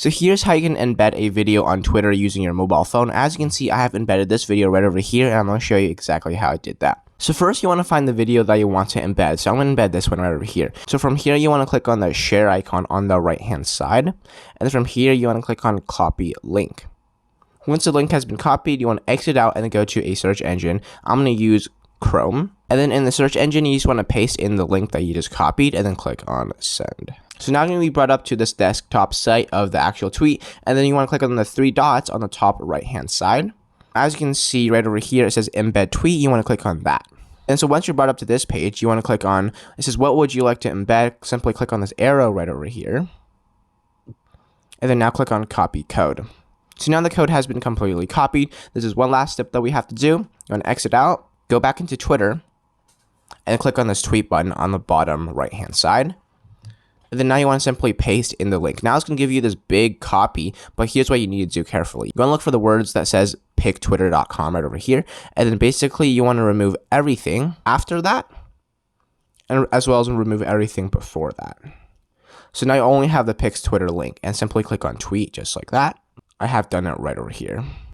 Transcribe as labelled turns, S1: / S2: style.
S1: So here's how you can embed a video on Twitter using your mobile phone. As you can see, I have embedded this video right over here, and I'm going to show you exactly how I did that. So first, you want to find the video that you want to embed. So I'm going to embed this one right over here. So from here, you want to click on the share icon on the right-hand side. And then from here, you want to click on copy link. Once the link has been copied, you want to exit out and then go to a search engine. I'm going to use Chrome. And then in the search engine, you just want to paste in the link that you just copied and then click on send. So now I'm going to be brought up to this desktop site of the actual tweet. And then you want to click on the three dots on the top right-hand side. As you can see right over here, it says embed tweet. You want to click on that. And so once you're brought up to this page, you want to click on, it says, what would you like to embed? Simply click on this arrow right over here. And then now click on copy code. So now the code has been completely copied. This is one last step that we have to do. You want to exit out, go back into Twitter, and click on this tweet button on the bottom right-hand side. And then now you want to simply paste in the link. Now it's going to give you this big copy, but here's what you need to do carefully. You want to look for the words that says picktwitter.com right over here. And then basically you want to remove everything after that, and as well as remove everything before that. So now you only have the Pics Twitter link, and simply click on tweet just like that. I have done it right over here.